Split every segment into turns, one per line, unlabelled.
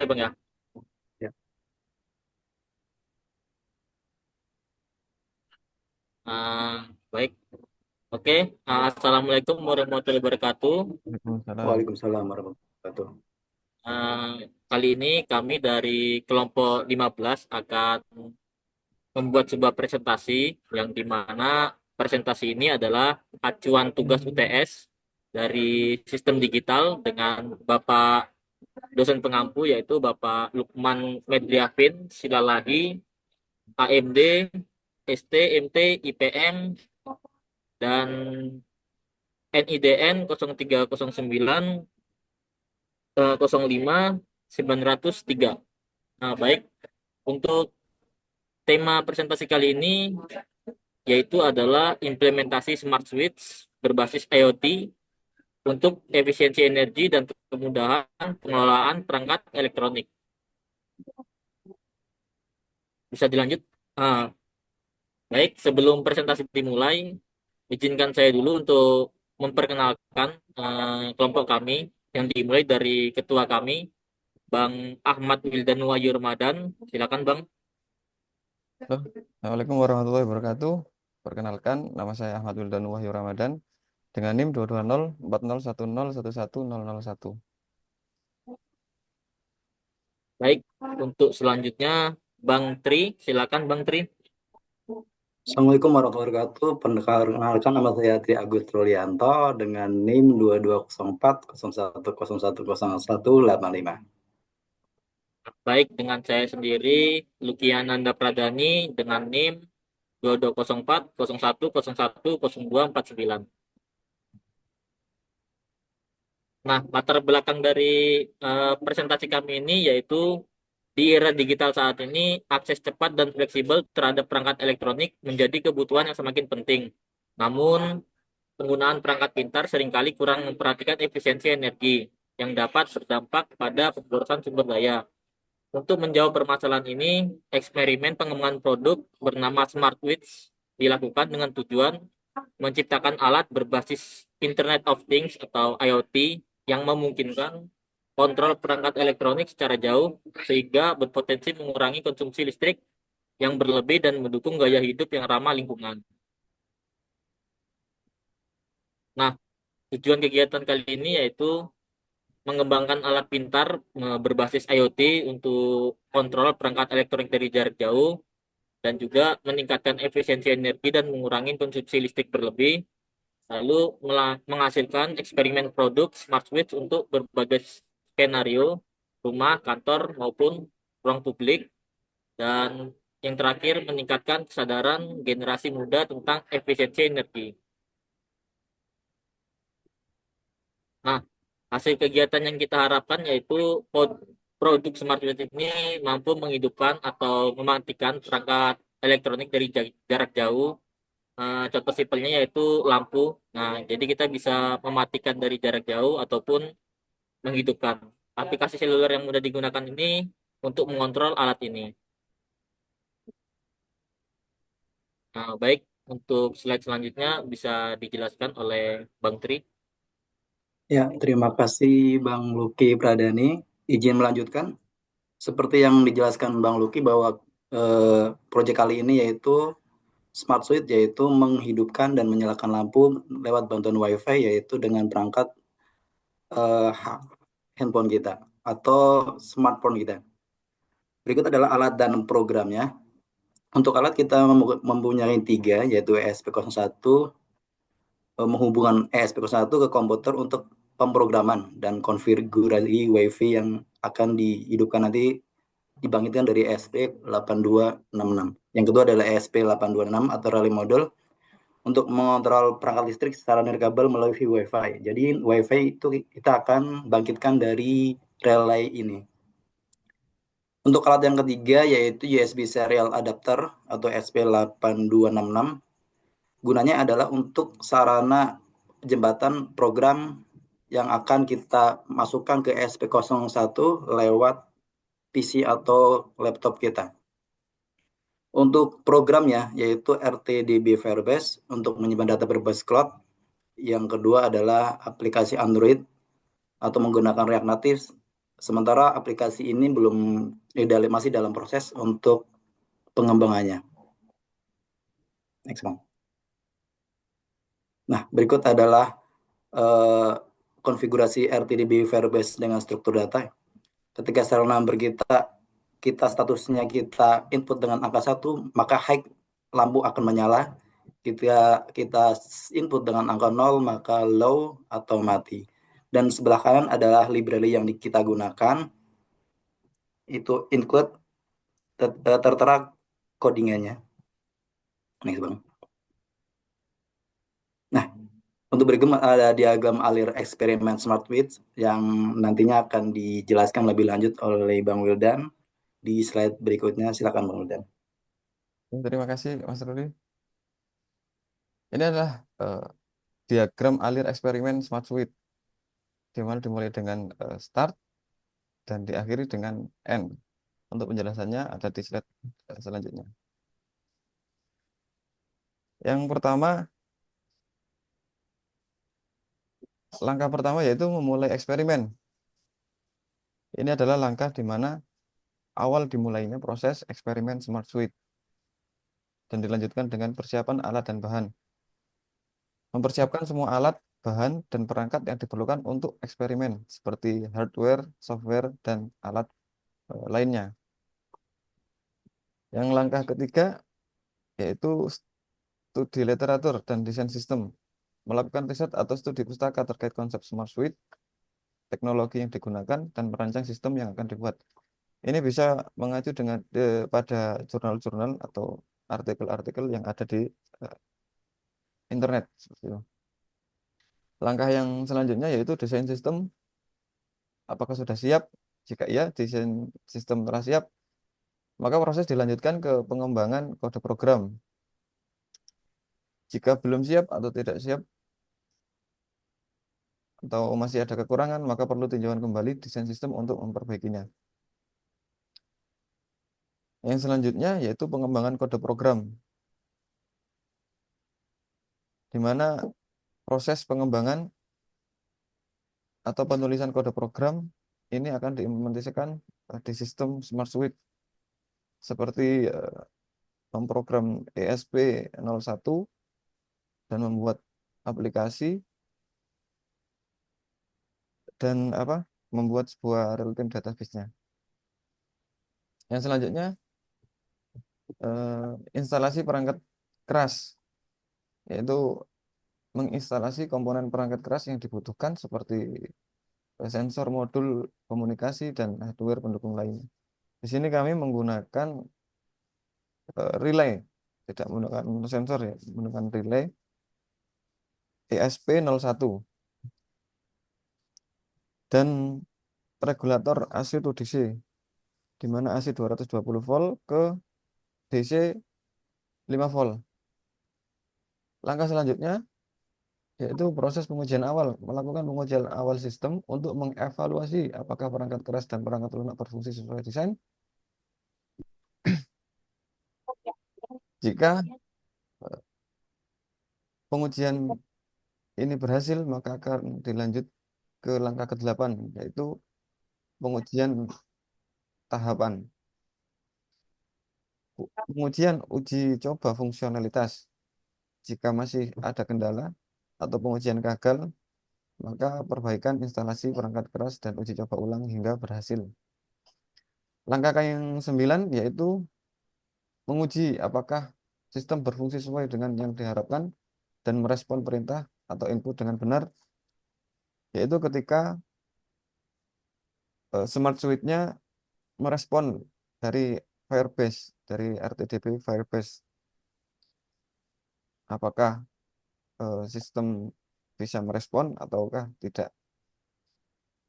ya Bang ya.
Ya.
Ah, baik, oke. Assalamualaikum warahmatullahi wabarakatuh.
Waalaikumsalam.
Waalaikumsalam warahmatullahi wabarakatuh.
Ah, Kali ini kami dari kelompok 15 akan membuat sebuah presentasi yang dimana presentasi ini adalah acuan tugas UTS dari sistem digital dengan Bapak dosen pengampu yaitu Bapak Lukman Medriafin Silalahi, AMD, ST, MT, IPM, dan NIDN 0309 05 903. Nah, baik. Untuk tema presentasi kali ini yaitu adalah implementasi smart switch berbasis IoT untuk efisiensi energi dan kemudahan pengelolaan perangkat elektronik. Bisa dilanjut? Ah, Baik, sebelum presentasi dimulai, izinkan saya dulu untuk memperkenalkan kelompok kami yang dimulai dari ketua kami, Bang Ahmad Wildan Wahyu Ramadan. Silakan, Bang.
Halo. Assalamualaikum warahmatullahi wabarakatuh. Perkenalkan, nama saya Ahmad Wildan Wahyu Ramadan dengan NIM 22040101101.
Baik, untuk selanjutnya Bang Tri, silakan Bang Tri.
Assalamualaikum warahmatullahi wabarakatuh. Perkenalkan nama saya Tri Agus Trulianto dengan NIM 220401010185.
Baik, dengan saya sendiri Lukiananda Pradani dengan NIM 2204 01 01 0249. Nah, latar belakang dari presentasi kami ini yaitu di era digital saat ini, akses cepat dan fleksibel terhadap perangkat elektronik menjadi kebutuhan yang semakin penting. Namun, penggunaan perangkat pintar seringkali kurang memperhatikan efisiensi energi yang dapat berdampak pada pemborosan sumber daya. Untuk menjawab permasalahan ini, eksperimen pengembangan produk bernama SmartWitch dilakukan dengan tujuan menciptakan alat berbasis Internet of Things atau IoT yang memungkinkan kontrol perangkat elektronik secara jauh sehingga berpotensi mengurangi konsumsi listrik yang berlebih dan mendukung gaya hidup yang ramah lingkungan. Nah, tujuan kegiatan kali ini yaitu mengembangkan alat pintar berbasis IoT untuk kontrol perangkat elektronik dari jarak jauh dan juga meningkatkan efisiensi energi dan mengurangi konsumsi listrik berlebih, lalu menghasilkan eksperimen produk smart switch untuk berbagai skenario rumah, kantor maupun ruang publik, dan yang terakhir meningkatkan kesadaran generasi muda tentang efisiensi energi. Nah, hasil kegiatan yang kita harapkan yaitu produk smart grid ini mampu menghidupkan atau mematikan perangkat elektronik dari jarak jauh. Contoh simpelnya yaitu lampu. Nah, jadi kita bisa mematikan dari jarak jauh ataupun menghidupkan. Aplikasi seluler yang mudah digunakan ini untuk mengontrol alat ini. Nah, baik, untuk slide selanjutnya bisa dijelaskan oleh Bang Tri.
Ya, terima kasih Bang Luki Pradani. Izin melanjutkan. Seperti yang dijelaskan Bang Luki bahwa proyek kali ini yaitu Smart Switch, yaitu menghidupkan dan menyalakan lampu lewat bantuan WiFi, yaitu dengan perangkat handphone kita atau smartphone kita. Berikut adalah alat dan programnya. Untuk alat kita mempunyai tiga, yaitu ESP01, menghubungkan ESP01 ke komputer untuk pemrograman dan konfigurasi WiFi yang akan dihidupkan nanti dibangkitkan dari ESP8266. Yang kedua adalah ESP826 atau relay model untuk mengontrol perangkat listrik secara nirkabel melalui WiFi. Jadi WiFi itu kita akan bangkitkan dari relay ini. Untuk alat yang ketiga yaitu USB Serial Adapter atau SP8266. Gunanya adalah untuk sarana jembatan program yang akan kita masukkan ke SP01 lewat PC atau laptop kita. Untuk programnya yaitu RTDB Firebase untuk menyimpan data berbasis cloud. Yang kedua adalah aplikasi Android atau menggunakan React Native Sementara aplikasi ini masih dalam proses untuk pengembangannya. Next, Bang. Nah, berikut adalah konfigurasi RTDB Firebase dengan struktur data. Ketika serial number kita statusnya kita input dengan angka 1, maka high lampu akan menyala. Kita input dengan angka 0, maka low atau mati. Dan sebelah kanan adalah library yang kita gunakan, itu include tertera codingannya. Next, Bang. Nah, untuk berikut ada diagram alir eksperimen SmartWidth yang nantinya akan dijelaskan lebih lanjut oleh Bang Wildan di slide berikutnya. Silakan Bang Wildan.
Terima kasih Mas Rudi. Ini adalah diagram alir eksperimen SmartSuite, di mana dimulai dengan start dan diakhiri dengan end. Untuk penjelasannya ada di slide selanjutnya. Yang pertama, langkah pertama yaitu memulai eksperimen. Ini adalah langkah di mana awal dimulainya proses eksperimen SmartSuite dan dilanjutkan dengan persiapan alat dan bahan. Mempersiapkan semua alat, bahan, dan perangkat yang diperlukan untuk eksperimen, seperti hardware, software, dan alat lainnya. Yang langkah ketiga yaitu studi literatur dan desain sistem. Melakukan riset atau studi pustaka terkait konsep SmartSuite, teknologi yang digunakan, dan merancang sistem yang akan dibuat. Ini bisa mengacu pada jurnal-jurnal atau artikel-artikel yang ada di internet. Seperti itu. Langkah yang selanjutnya yaitu desain sistem. Apakah sudah siap? Jika iya, desain sistem telah siap, maka proses dilanjutkan ke pengembangan kode program. Jika belum siap atau tidak siap, atau masih ada kekurangan, maka perlu tinjauan kembali desain sistem untuk memperbaikinya. Yang selanjutnya yaitu pengembangan kode program, di mana proses pengembangan atau penulisan kode program ini akan diimplementasikan di sistem SmartSuite, seperti memprogram ESP01 dan membuat aplikasi dan membuat sebuah real-time database-nya. Yang selanjutnya instalasi perangkat keras, yaitu menginstalasi komponen perangkat keras yang dibutuhkan seperti sensor, modul komunikasi, dan hardware pendukung lainnya. Di sini kami menggunakan relay, tidak menggunakan sensor ya, menggunakan relay ESP01 dan regulator AC to DC, di mana AC 220 volt ke DC 5 volt. Langkah selanjutnya yaitu proses pengujian awal, melakukan pengujian awal sistem untuk mengevaluasi apakah perangkat keras dan perangkat lunak berfungsi sesuai desain. Jika pengujian ini berhasil, maka akan dilanjut ke langkah ke-8, yaitu pengujian tahapan. Pengujian uji coba fungsionalitas. Jika masih ada kendala atau pengujian gagal, maka perbaikan instalasi perangkat keras dan uji coba ulang hingga berhasil. Langkah yang 9 yaitu menguji apakah sistem berfungsi sesuai dengan yang diharapkan dan merespon perintah atau input dengan benar, yaitu ketika Smart Suite-nya merespon dari Firebase, dari RTDB Firebase. Apakah sistem bisa merespon ataukah tidak.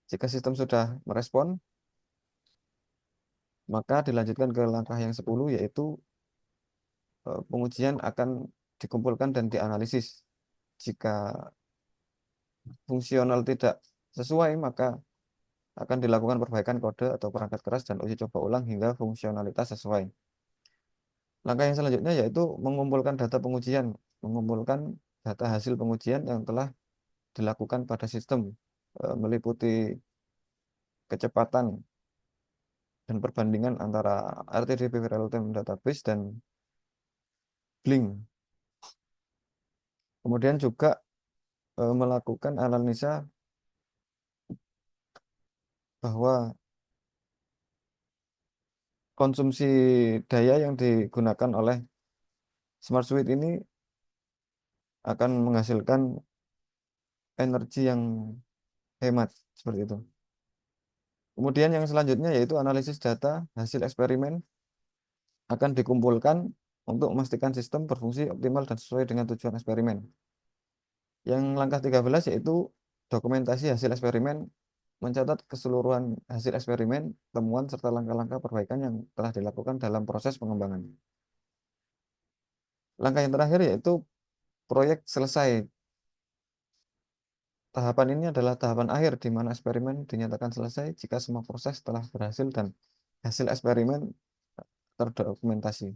Jika sistem sudah merespon, maka dilanjutkan ke langkah yang 10, yaitu pengujian akan dikumpulkan dan dianalisis. Jika fungsional tidak sesuai, maka akan dilakukan perbaikan kode atau perangkat keras dan uji coba ulang hingga fungsionalitas sesuai. Langkah yang selanjutnya yaitu mengumpulkan data pengujian, mengumpulkan data hasil pengujian yang telah dilakukan pada sistem, meliputi kecepatan dan perbandingan antara RTDP Real Time Database dan Blink. Kemudian juga melakukan analisa bahwa konsumsi daya yang digunakan oleh Smart Suite ini akan menghasilkan energi yang hemat seperti itu. Kemudian yang selanjutnya yaitu analisis data hasil eksperimen akan dikumpulkan untuk memastikan sistem berfungsi optimal dan sesuai dengan tujuan eksperimen. Yang langkah 13 yaitu dokumentasi hasil eksperimen, mencatat keseluruhan hasil eksperimen, temuan, serta langkah-langkah perbaikan yang telah dilakukan dalam proses pengembangan. Langkah yang terakhir yaitu proyek selesai. Tahapan ini adalah tahapan akhir di mana eksperimen dinyatakan selesai jika semua proses telah berhasil dan hasil eksperimen terdokumentasi.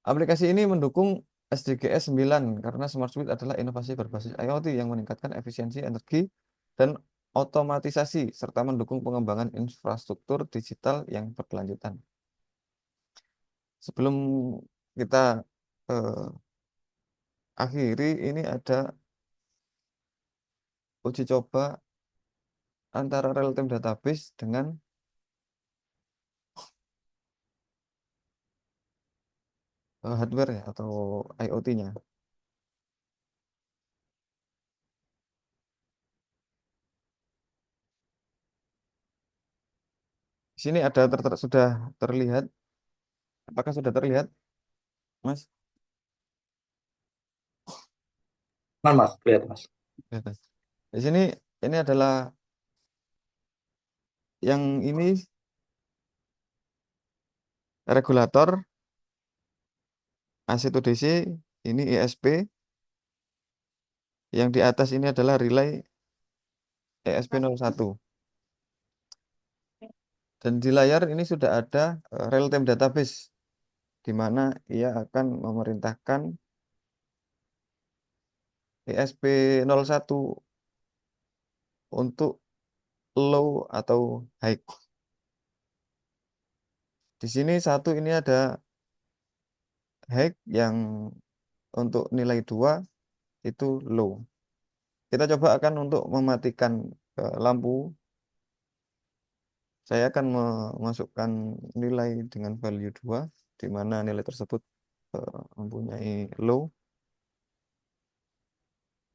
Aplikasi ini mendukung SDGs 9 karena Smart Suite adalah inovasi berbasis IoT yang meningkatkan efisiensi energi dan otomatisasi serta mendukung pengembangan infrastruktur digital yang berkelanjutan. Sebelum kita eh, akhiri, ini ada uji coba antara real-time database dengan hardware ya, atau IoT-nya. Di sini ada sudah terlihat. Apakah sudah terlihat, Mas?
Mas, Mas, lihat Mas.
Kelihatan. Di sini ini adalah yang ini regulator AC2DC, ini ESP. Yang di atas ini adalah relay ESP01. Dan di layar ini sudah ada real-time database, di mana ia akan memerintahkan ESP01 untuk low atau high. Di sini satu ini ada high, yang untuk nilai 2 itu low. Kita coba akan untuk mematikan lampu. Saya akan memasukkan nilai dengan value 2, di mana nilai tersebut mempunyai low.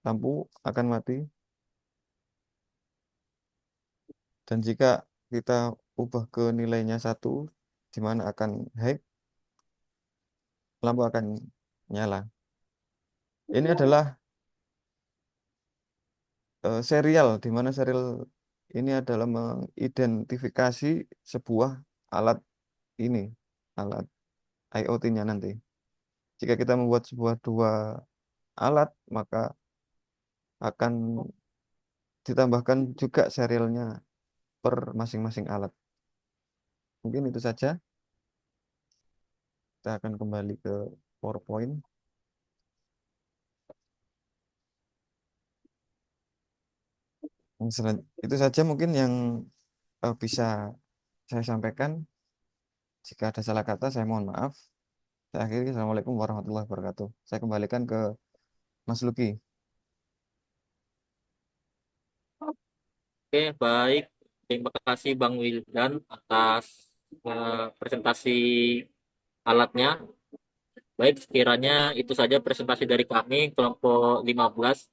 Lampu akan mati. Dan jika kita ubah ke nilainya 1, di mana akan high, lampu akan nyala. Ini adalah serial, di mana serial ini adalah mengidentifikasi sebuah alat ini, alat IoT-nya nanti. Jika kita membuat sebuah 2 alat, maka akan ditambahkan juga serialnya per masing-masing alat. Mungkin itu saja. Kita akan kembali ke PowerPoint. Itu saja mungkin yang bisa saya sampaikan. Jika ada salah kata, saya mohon maaf. Saya akhiri. Assalamualaikum warahmatullahi wabarakatuh. Saya kembalikan ke Mas Luki.
Oke, baik. Terima kasih Bang Wildan atas presentasi alatnya. Baik, sekiranya itu saja presentasi dari kami, kelompok 15,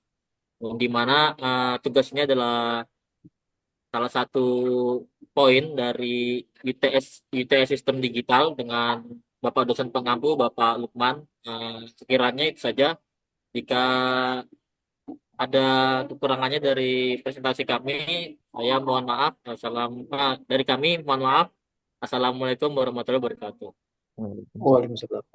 di mana tugasnya adalah salah satu poin dari UTS Sistem Digital dengan Bapak dosen pengampu, Bapak Lukman. Sekiranya itu saja. Jika ada kekurangannya dari presentasi kami, saya mohon maaf. Dari kami mohon maaf. Assalamualaikum warahmatullahi wabarakatuh.
Waalaikumsalam.